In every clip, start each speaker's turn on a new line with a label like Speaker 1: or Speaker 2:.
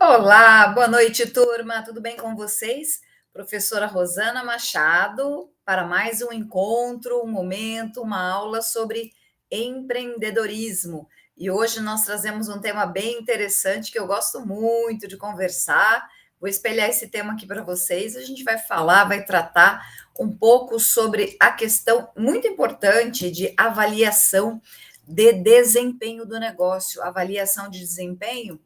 Speaker 1: Olá, boa noite, turma. Tudo bem com vocês? Professora Rosana Machado, para mais um encontro, um momento, uma aula sobre empreendedorismo. E hoje nós trazemos um tema bem interessante que eu gosto muito de conversar. Vou espelhar esse tema aqui para vocês. A gente vai falar, vai tratar um pouco sobre a questão muito importante de avaliação de desempenho do negócio, avaliação de desempenho.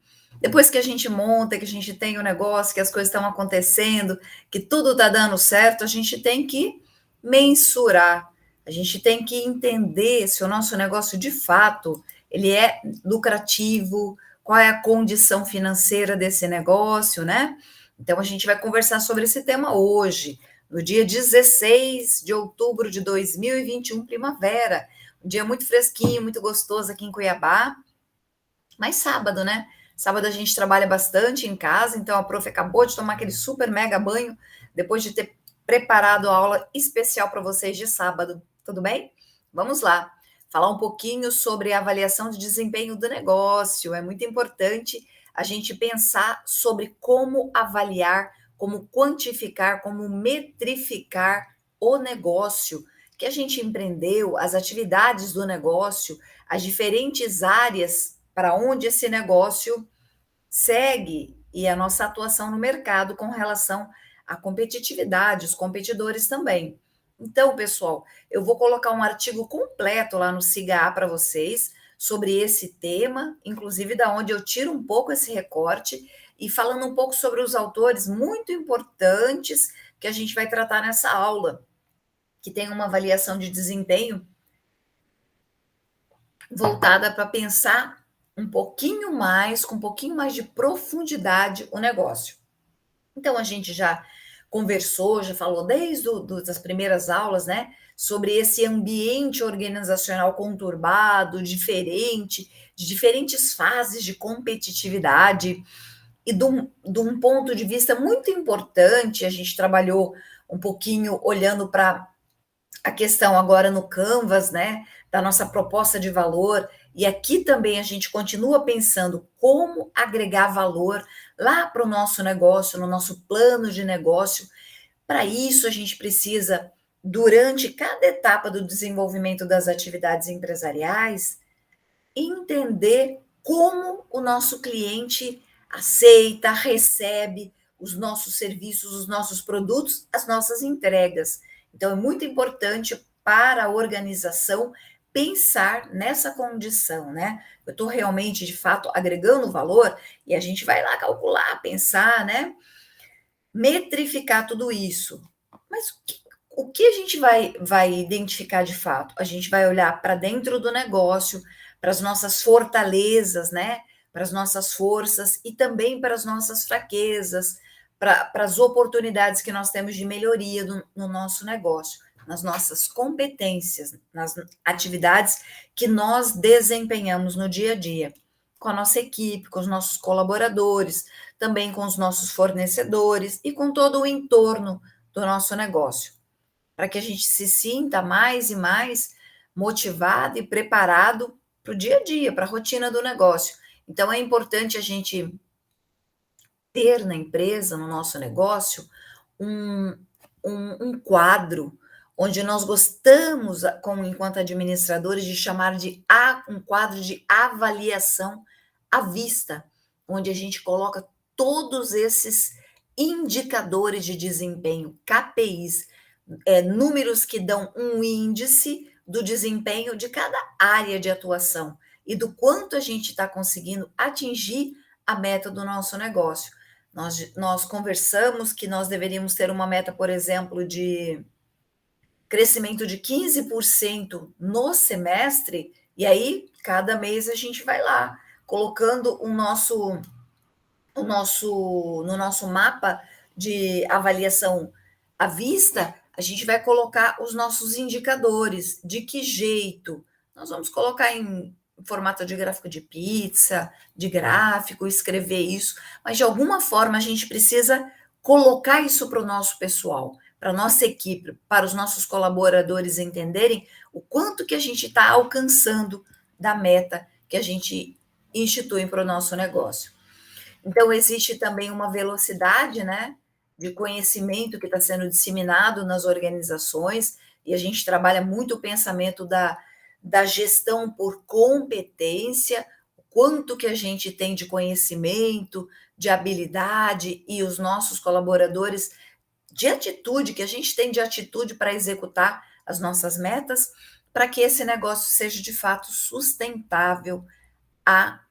Speaker 1: Depois que a gente monta, que a gente tem o negócio, que as coisas estão acontecendo, que tudo está dando certo, a gente tem que mensurar, a gente tem que entender se o nosso negócio de fato ele é lucrativo, qual é a condição financeira desse negócio, né? Então a gente vai conversar sobre esse tema hoje, no dia 16 de outubro de 2021, primavera. Um dia muito fresquinho, muito gostoso aqui em Cuiabá. Mas sábado, né? Sábado a gente trabalha bastante em casa, então a prof acabou de tomar aquele super mega banho depois de ter preparado a aula especial para vocês de sábado. Tudo bem? Vamos lá. Falar um pouquinho sobre a avaliação de desempenho do negócio. É muito importante a gente pensar sobre como avaliar, como quantificar, como metrificar o negócio que a gente empreendeu, as atividades do negócio, as diferentes áreas para onde esse negócio segue e a nossa atuação no mercado com relação à competitividade, os competidores também. Então, pessoal, eu vou colocar um artigo completo lá no SIGA para vocês sobre esse tema, inclusive da onde eu tiro um pouco esse recorte e falando um pouco sobre os autores muito importantes que a gente vai tratar nessa aula, que tem uma avaliação de desempenho voltada para pensar um pouquinho mais, com um pouquinho mais de profundidade o negócio. Então, a gente já conversou, já falou desde das primeiras aulas, né, sobre esse ambiente organizacional conturbado, diferente, de diferentes fases de competitividade, e de um ponto de vista muito importante, a gente trabalhou um pouquinho olhando para a questão agora no Canvas, né, da nossa proposta de valor, e aqui também a gente continua pensando como agregar valor lá para o nosso negócio, no nosso plano de negócio. Para isso, a gente precisa, durante cada etapa do desenvolvimento das atividades empresariais, entender como o nosso cliente aceita, recebe os nossos serviços, os nossos produtos, as nossas entregas. Então, é muito importante para a organização pensar nessa condição, né? Eu estou realmente, de fato, agregando valor e a gente vai lá calcular, pensar, né? Metrificar tudo isso. Mas o que a gente vai identificar de fato? A gente vai olhar para dentro do negócio, para as nossas fortalezas, né? Para as nossas forças e também para as nossas fraquezas, para as oportunidades que nós temos de melhoria no nosso negócio, nas nossas competências, nas atividades que nós desempenhamos no dia a dia, com a nossa equipe, com os nossos colaboradores, também com os nossos fornecedores e com todo o entorno do nosso negócio, para que a gente se sinta mais e mais motivado e preparado para o dia a dia, para a rotina do negócio. Então, é importante a gente ter na empresa, no nosso negócio, um, um quadro onde nós gostamos, como enquanto administradores, de chamar de um quadro de avaliação à vista, onde a gente coloca todos esses indicadores de desempenho, KPIs, números que dão um índice do desempenho de cada área de atuação e do quanto a gente está conseguindo atingir a meta do nosso negócio. Nós conversamos que nós deveríamos ter uma meta, por exemplo, de crescimento de 15% no semestre, e aí cada mês a gente vai lá colocando no nosso mapa de avaliação à vista, a gente vai colocar os nossos indicadores. De que jeito? Nós vamos colocar em formato de gráfico de pizza, de gráfico, escrever isso, mas de alguma forma a gente precisa colocar isso para o nosso pessoal, para a nossa equipe, para os nossos colaboradores entenderem o quanto que a gente está alcançando da meta que a gente institui para o nosso negócio. Então, existe também uma velocidade, né, de conhecimento que está sendo disseminado nas organizações, e a gente trabalha muito o pensamento da gestão por competência, o quanto que a gente tem de conhecimento, de habilidade, e os nossos colaboradores de atitude, que a gente tem de atitude para executar as nossas metas, para que esse negócio seja de fato sustentável a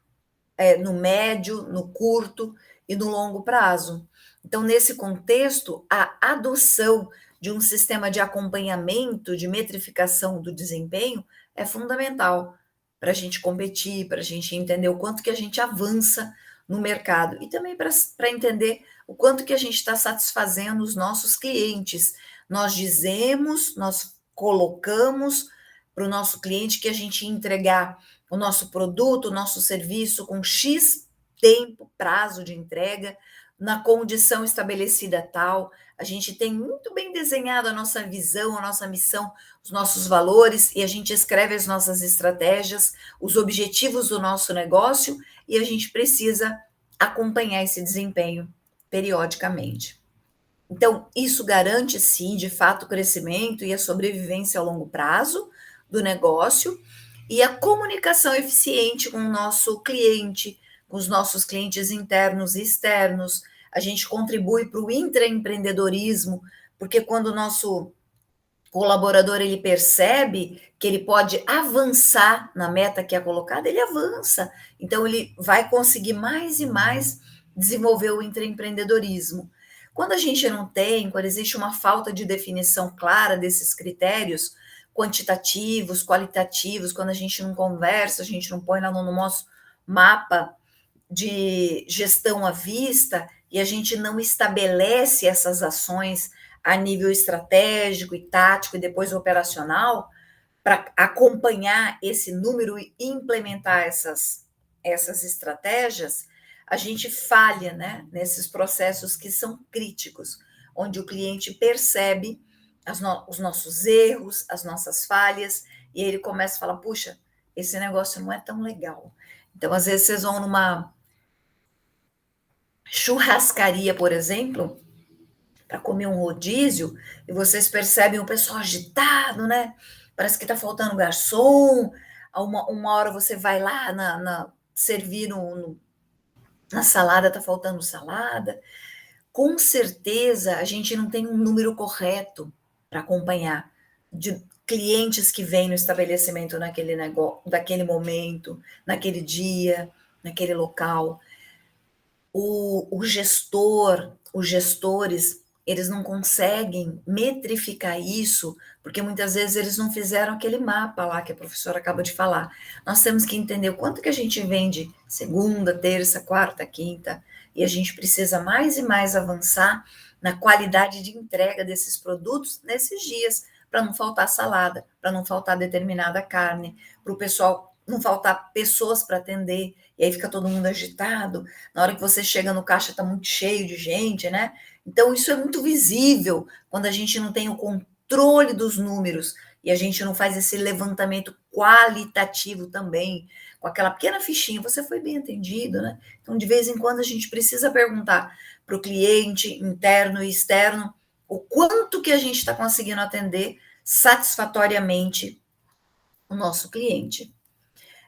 Speaker 1: no médio, no curto e no longo prazo. Então, nesse contexto, a adoção de um sistema de acompanhamento, de metrificação do desempenho, é fundamental para a gente competir, para a gente entender o quanto que a gente avança no mercado e também para entender o quanto que a gente está satisfazendo os nossos clientes. Nós dizemos, nós colocamos para o nosso cliente que a gente ia entregar o nosso produto, o nosso serviço com X tempo, prazo de entrega, na condição estabelecida tal. A gente tem muito bem desenhado a nossa visão, a nossa missão, os nossos valores, e a gente escreve as nossas estratégias, os objetivos do nosso negócio, e a gente precisa acompanhar esse desempenho periodicamente. Então, isso garante, sim, de fato, o crescimento e a sobrevivência a longo prazo do negócio e a comunicação eficiente com o nosso cliente, com os nossos clientes internos e externos. A gente contribui para o intraempreendedorismo, porque quando o nosso colaborador ele percebe que ele pode avançar na meta que é colocada, ele avança. Então, ele vai conseguir mais e mais desenvolver o intraempreendedorismo. Quando a gente não tem, quando existe uma falta de definição clara desses critérios quantitativos, qualitativos, quando a gente não conversa, a gente não põe lá no nosso mapa de gestão à vista e a gente não estabelece essas ações a nível estratégico e tático e depois operacional para acompanhar esse número e implementar essas estratégias, a gente falha, né, nesses processos que são críticos, onde o cliente percebe os nossos erros, as nossas falhas, e ele começa a falar: puxa, esse negócio não é tão legal. Então, às vezes, vocês vão numa churrascaria, por exemplo, para comer um rodízio, e vocês percebem o pessoal agitado, né? Parece que está faltando garçom. Uma hora você vai lá servir na salada, está faltando salada. Com certeza a gente não tem um número correto para acompanhar de clientes que vêm no estabelecimento naquele negócio, daquele momento, naquele dia, naquele local. O gestor, os gestores, eles não conseguem metrificar isso, porque muitas vezes eles não fizeram aquele mapa lá que a professora acaba de falar. Nós temos que entender o quanto que a gente vende segunda, terça, quarta, quinta, e a gente precisa mais e mais avançar na qualidade de entrega desses produtos nesses dias, para não faltar salada, para não faltar determinada carne, para o pessoal não faltar pessoas para atender, e aí fica todo mundo agitado. Na hora que você chega no caixa, está muito cheio de gente, né? Então, isso é muito visível quando a gente não tem o controle dos números e a gente não faz esse levantamento qualitativo também, com aquela pequena fichinha. Você foi bem atendido, né? Então, de vez em quando, a gente precisa perguntar para o cliente interno e externo o quanto que a gente está conseguindo atender satisfatoriamente o nosso cliente.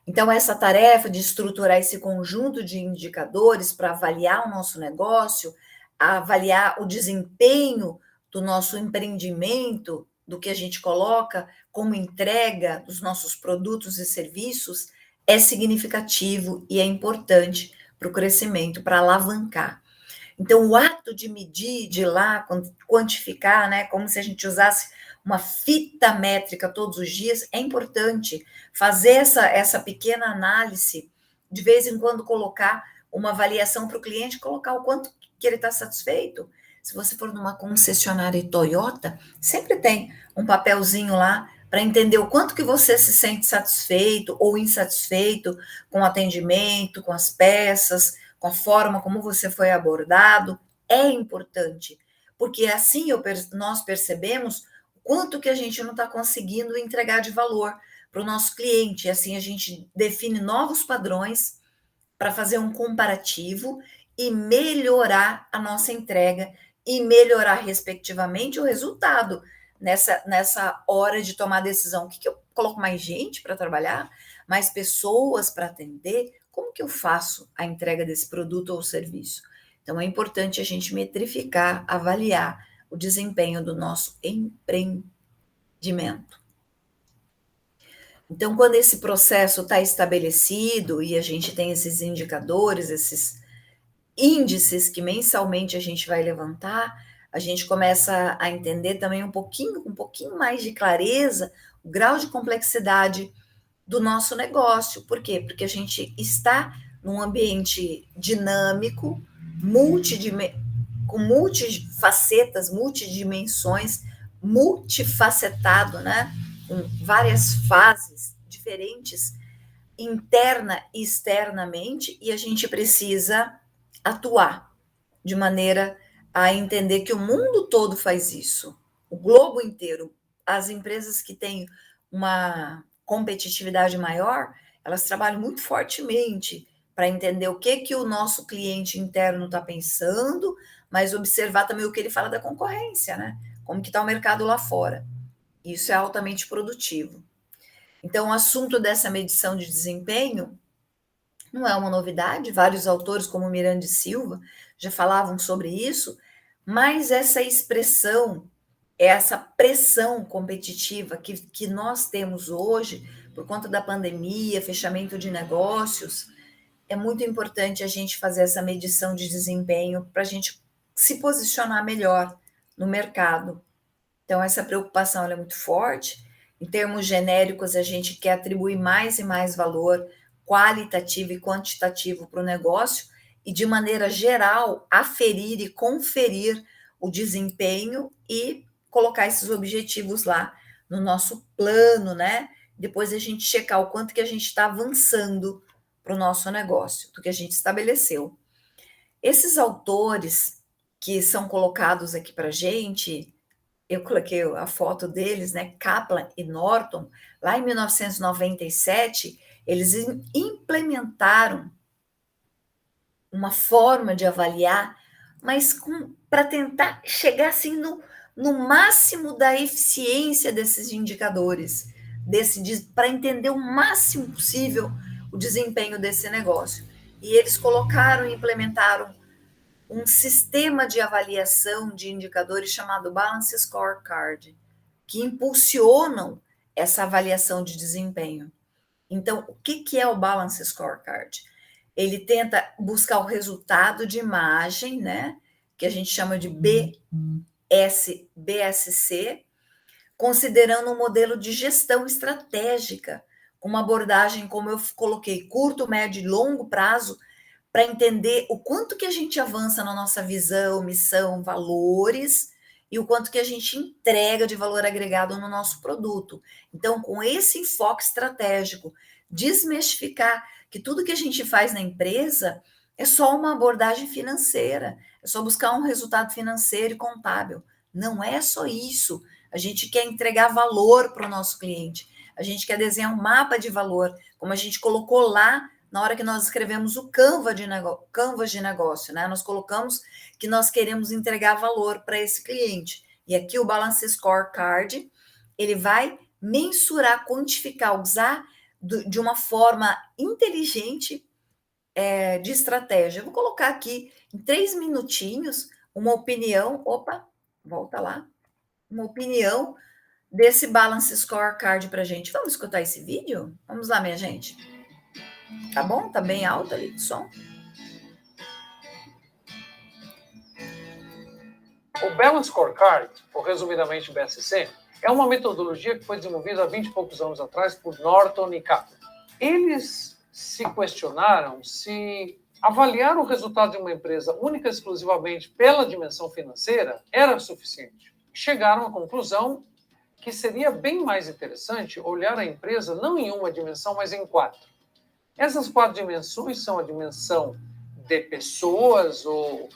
Speaker 1: Então, essa tarefa de estruturar esse conjunto de indicadores para avaliar o nosso negócio, avaliar o desempenho do nosso empreendimento, do que a gente coloca como entrega dos nossos produtos e serviços, é significativo e é importante para o crescimento, para alavancar. Então, o ato de medir, de ir lá, quantificar, né, como se a gente usasse uma fita métrica todos os dias, é importante fazer essa pequena análise, de vez em quando colocar uma avaliação para o cliente, colocar o quanto que ele está satisfeito. Se você for numa concessionária Toyota, sempre tem um papelzinho lá para entender o quanto que você se sente satisfeito ou insatisfeito com o atendimento, com as peças, com a forma como você foi abordado. É importante, porque assim nós percebemos quanto que a gente não está conseguindo entregar de valor para o nosso cliente. E assim a gente define novos padrões para fazer um comparativo e melhorar a nossa entrega e melhorar, respectivamente, o resultado nessa hora de tomar decisão. O que eu coloco mais gente para trabalhar, mais pessoas para atender? Como que eu faço a entrega desse produto ou serviço? Então, é importante a gente metrificar, avaliar o desempenho do nosso empreendimento. Então, quando esse processo está estabelecido e a gente tem esses indicadores, esses índices que mensalmente a gente vai levantar, a gente começa a entender também um pouquinho mais de clareza o grau de complexidade do nosso negócio. Por quê? Porque a gente está num ambiente dinâmico, com multifacetas, multidimensões, multifacetado, né? Com várias fases diferentes, interna e externamente, e a gente precisa atuar de maneira a entender que o mundo todo faz isso, o globo inteiro. As empresas que têm uma competitividade maior, elas trabalham muito fortemente para entender o que o nosso cliente interno está pensando, mas observar também o que ele fala da concorrência, né? Como que está o mercado lá fora. Isso é altamente produtivo. Então, o assunto dessa medição de desempenho não é uma novidade, vários autores, como Miranda e Silva, já falavam sobre isso, mas essa expressão, essa pressão competitiva que nós temos hoje, por conta da pandemia, fechamento de negócios, é muito importante a gente fazer essa medição de desempenho para a gente se posicionar melhor no mercado. Então, essa preocupação é muito forte. Em termos genéricos, a gente quer atribuir mais e mais valor qualitativo e quantitativo para o negócio e, de maneira geral, aferir e conferir o desempenho e colocar esses objetivos lá no nosso plano, né? Depois a gente checar o quanto que a gente está avançando para o nosso negócio, do que a gente estabeleceu. Esses autores que são colocados aqui para a gente, eu coloquei a foto deles, né? Kaplan e Norton, lá em 1997, eles implementaram uma forma de avaliar, mas para tentar chegar assim no máximo da eficiência desses indicadores, para entender o máximo possível o desempenho desse negócio. E eles colocaram e implementaram um sistema de avaliação de indicadores chamado Balance Scorecard, que impulsionam essa avaliação de desempenho. Então, o que é o Balance Scorecard? Ele tenta buscar o resultado de imagem, né, que a gente chama de BSC, considerando um modelo de gestão estratégica, com uma abordagem, como eu coloquei, curto, médio e longo prazo, para entender o quanto que a gente avança na nossa visão, missão, valores, e o quanto que a gente entrega de valor agregado no nosso produto. Então, com esse enfoque estratégico, desmistificar que tudo que a gente faz na empresa é só uma abordagem financeira, é só buscar um resultado financeiro e contábil. Não é só isso. A gente quer entregar valor para o nosso cliente. A gente quer desenhar um mapa de valor, como a gente colocou lá na hora que nós escrevemos o Canvas de negócio, né? Nós colocamos que nós queremos entregar valor para esse cliente. E aqui o Balance Scorecard, ele vai mensurar, quantificar, usar de uma forma inteligente de estratégia. Eu vou colocar aqui em 3 minutinhos uma opinião. Opa, volta lá. Uma opinião desse Balance Scorecard para a gente. Vamos escutar esse vídeo? Vamos lá, minha gente. Tá bom? Tá bem alto ali o som?
Speaker 2: O Balance Scorecard, ou resumidamente BSC, é uma metodologia que foi desenvolvida há 20 e poucos anos atrás por Norton e Kaplan. Eles se questionaram se avaliar o resultado de uma empresa única e exclusivamente pela dimensão financeira era suficiente. Chegaram à conclusão que seria bem mais interessante olhar a empresa não em uma dimensão, mas em 4. Essas 4 dimensões são a dimensão de pessoas ou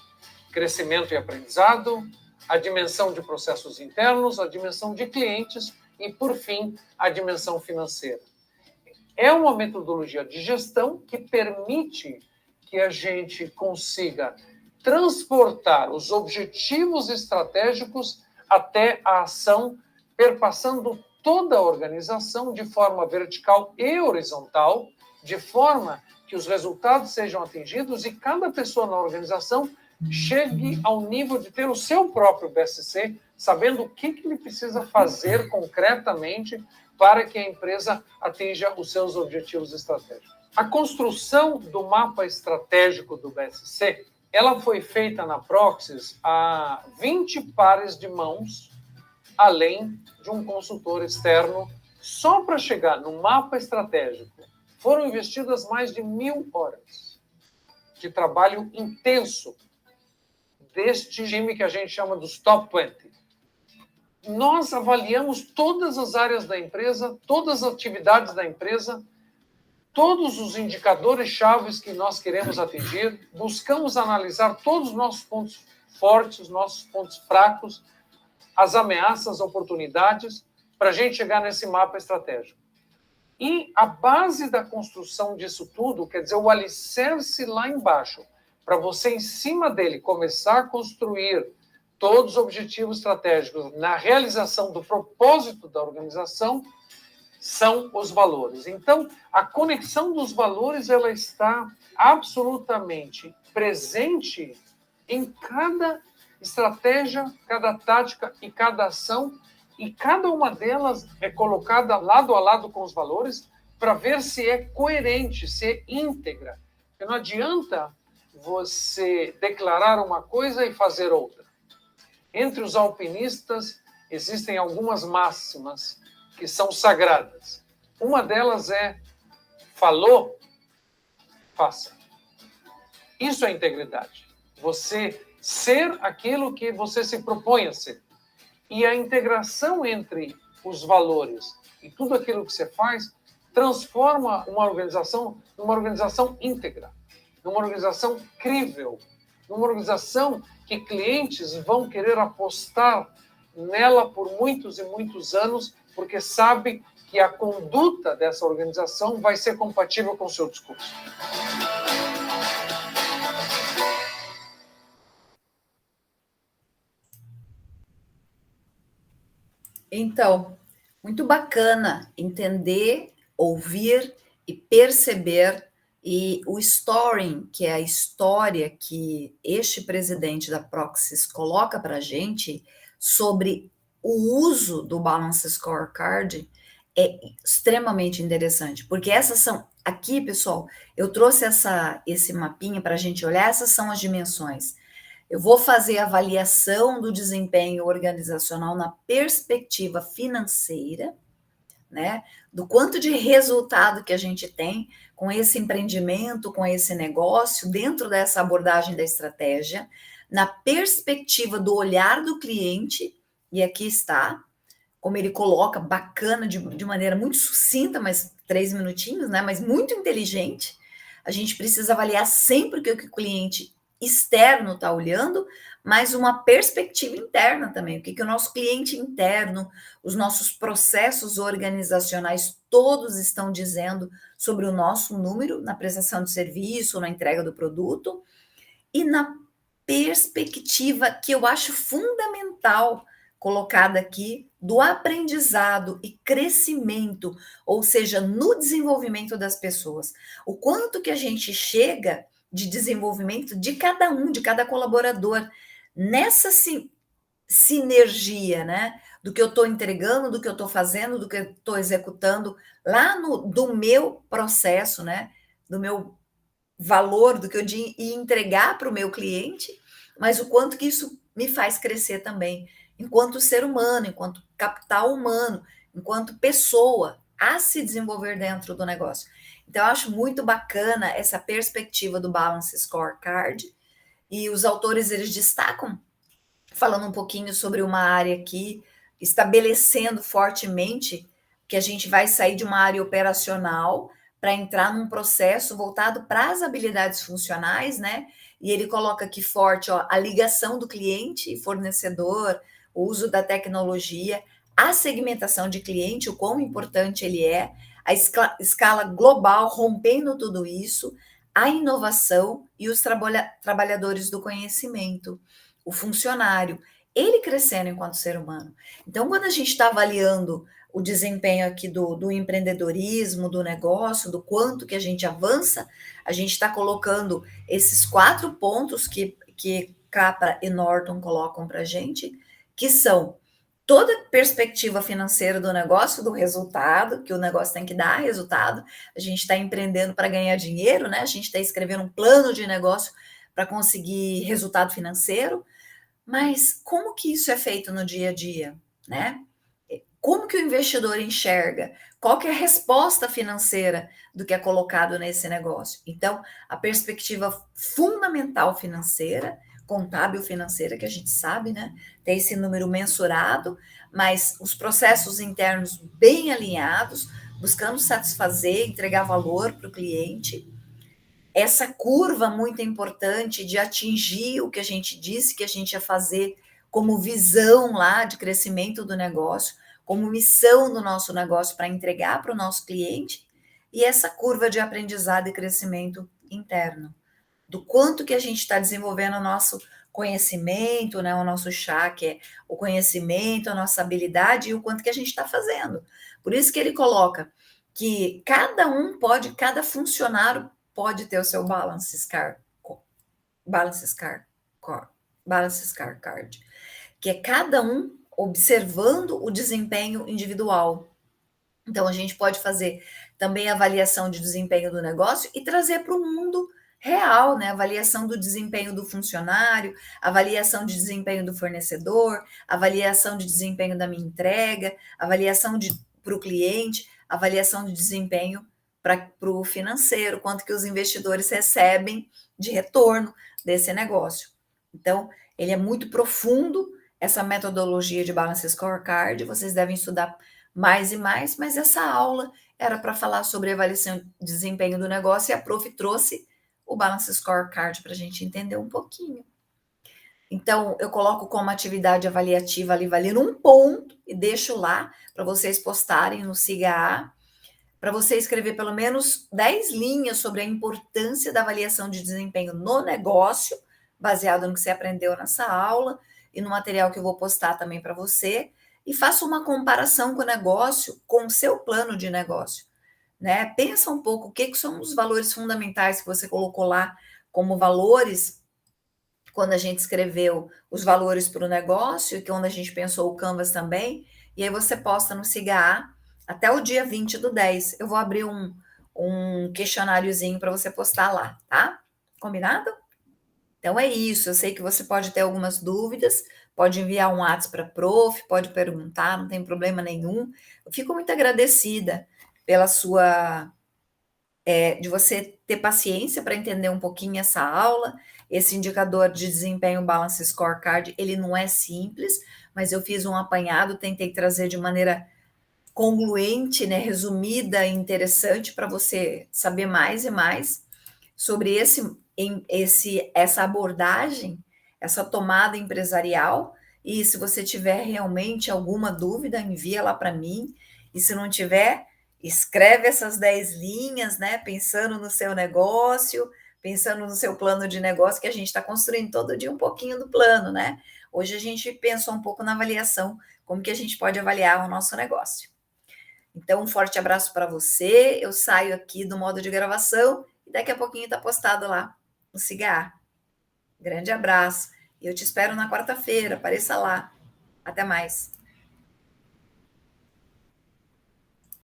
Speaker 2: crescimento e aprendizado, a dimensão de processos internos, a dimensão de clientes e, por fim, a dimensão financeira. É uma metodologia de gestão que permite que a gente consiga transportar os objetivos estratégicos até a ação, perpassando toda a organização de forma vertical e horizontal, de forma que os resultados sejam atingidos e cada pessoa na organização chegue ao nível de ter o seu próprio BSC, sabendo o que ele precisa fazer concretamente para que a empresa atinja os seus objetivos estratégicos. A construção do mapa estratégico do BSC, ela foi feita na Proxys a 20 pares de mãos, além de um consultor externo, só para chegar no mapa estratégico. Foram investidas mais de 1.000 horas de trabalho intenso deste time que a gente chama dos Top 20. Nós avaliamos todas as áreas da empresa, todas as atividades da empresa, todos os indicadores chaves que nós queremos atingir, buscamos analisar todos os nossos pontos fortes, nossos pontos fracos, as ameaças, oportunidades, para a gente chegar nesse mapa estratégico. E a base da construção disso tudo, quer dizer, o alicerce lá embaixo, para você, em cima dele, começar a construir todos os objetivos estratégicos na realização do propósito da organização, são os valores. Então, a conexão dos valores ela está absolutamente presente em cada estratégia, cada tática e cada ação, e cada uma delas é colocada lado a lado com os valores para ver se é coerente, se é íntegra. Porque não adianta você declarar uma coisa e fazer outra. Entre os alpinistas existem algumas máximas que são sagradas. Uma delas é: falou, faça. Isso é integridade. Você ser aquilo que você se propõe a ser. E a integração entre os valores e tudo aquilo que você faz transforma uma organização numa organização íntegra, numa organização crível, numa organização que clientes vão querer apostar nela por muitos e muitos anos, porque sabe que a conduta dessa organização vai ser compatível com o seu discurso.
Speaker 1: Então, muito bacana entender, ouvir e perceber, e o storying, que é a história que este presidente da Proxys coloca para a gente sobre o uso do Balance Scorecard, é extremamente interessante, porque essas são, aqui pessoal, eu trouxe esse mapinha para a gente olhar, essas são as dimensões. Eu vou fazer a avaliação do desempenho organizacional na perspectiva financeira, né? Do quanto de resultado que a gente tem com esse empreendimento, com esse negócio, dentro dessa abordagem da estratégia, na perspectiva do olhar do cliente, e aqui está, como ele coloca, bacana, de maneira muito sucinta, mas 3 minutinhos, né? Mas muito inteligente. A gente precisa avaliar sempre o que o cliente externo está olhando, mas uma perspectiva interna também, o que o nosso cliente interno, os nossos processos organizacionais todos estão dizendo sobre o nosso número na prestação de serviço, na entrega do produto, e na perspectiva que eu acho fundamental colocada aqui do aprendizado e crescimento, ou seja, no desenvolvimento das pessoas. O quanto que a gente chega de desenvolvimento de cada um, de cada colaborador, nessa sinergia, né? Do que eu estou entregando, do que eu estou fazendo, do que eu estou executando, lá do meu processo, né? Do meu valor, do que eu ia entregar para o meu cliente, mas o quanto que isso me faz crescer também, enquanto ser humano, enquanto capital humano, enquanto pessoa, a se desenvolver dentro do negócio. Então, eu acho muito bacana essa perspectiva do Balance Scorecard, e os autores, eles destacam, falando um pouquinho sobre uma área aqui, estabelecendo fortemente que a gente vai sair de uma área operacional para entrar num processo voltado para as habilidades funcionais, né? E ele coloca aqui forte, ó, a ligação do cliente e fornecedor, o uso da tecnologia, a segmentação de cliente, o quão importante ele é, a escala global, rompendo tudo isso, a inovação e os trabalhadores do conhecimento, o funcionário, ele crescendo enquanto ser humano. Então, quando a gente está avaliando o desempenho aqui do empreendedorismo, do negócio, do quanto que a gente avança, a gente está colocando esses 4 pontos que Capra e Norton colocam para a gente, que são toda a perspectiva financeira do negócio, do resultado, que o negócio tem que dar resultado. A gente está empreendendo para ganhar dinheiro, né? A gente está escrevendo um plano de negócio para conseguir resultado financeiro. Mas como que isso é feito no dia a dia, né? Como que o investidor enxerga? Qual que é a resposta financeira do que é colocado nesse negócio? Então, a perspectiva fundamental financeira, contábil financeira, que a gente sabe, né? Tem esse número mensurado, mas os processos internos bem alinhados, buscando satisfazer, entregar valor para o cliente. Essa curva muito importante de atingir o que a gente disse que a gente ia fazer como visão lá de crescimento do negócio, como missão do nosso negócio para entregar para o nosso cliente, e essa curva de aprendizado e crescimento interno, do quanto que a gente está desenvolvendo o nosso conhecimento, né, o nosso chá, que é o conhecimento, a nossa habilidade, e o quanto que a gente está fazendo. Por isso que ele coloca que cada funcionário pode ter o seu balance scorecard, que é cada um observando o desempenho individual. Então, a gente pode fazer também avaliação de desempenho do negócio e trazer para o mundo real, né? Avaliação do desempenho do funcionário, avaliação de desempenho do fornecedor, avaliação de desempenho da minha entrega, avaliação para o cliente, avaliação de desempenho para o financeiro, quanto que os investidores recebem de retorno desse negócio. Então, ele é muito profundo, essa metodologia de Balance Scorecard, vocês devem estudar mais e mais, mas essa aula era para falar sobre avaliação de desempenho do negócio e a prof trouxe o Balance Scorecard para a gente entender um pouquinho. Então, eu coloco como atividade avaliativa ali, valendo um ponto, e deixo lá para vocês postarem no SIGA, para você escrever pelo menos 10 linhas sobre a importância da avaliação de desempenho no negócio, baseado no que você aprendeu nessa aula e no material que eu vou postar também para você, e faça uma comparação com o negócio, com o seu plano de negócio, né? Pensa um pouco o que são os valores fundamentais que você colocou lá como valores quando a gente escreveu os valores para o negócio e quando a gente pensou o Canvas também, e aí você posta no SIGA até o dia 20/10. Eu vou abrir um questionáriozinho para você postar lá, tá? Combinado? Então é isso. Eu sei que você pode ter algumas dúvidas, pode enviar um WhatsApp para a prof, pode perguntar, não tem problema nenhum. Eu fico muito agradecida pela sua de você ter paciência para entender um pouquinho essa aula. Esse indicador de desempenho Balance Scorecard, ele não é simples, mas eu fiz um apanhado, tentei trazer de maneira congruente, né, resumida e interessante para você saber mais e mais sobre essa abordagem, essa tomada empresarial. E se você tiver realmente alguma dúvida, envia lá para mim. E se não tiver, escreve essas 10 linhas, né? Pensando no seu negócio, pensando no seu plano de negócio, que a gente está construindo todo dia um pouquinho do plano, né? Hoje a gente pensou um pouco na avaliação, como que a gente pode avaliar o nosso negócio. Então, um forte abraço para você. Eu saio aqui do modo de gravação e daqui a pouquinho está postado lá no SIGA. Grande abraço. E eu te espero na quarta-feira. Apareça lá. Até mais.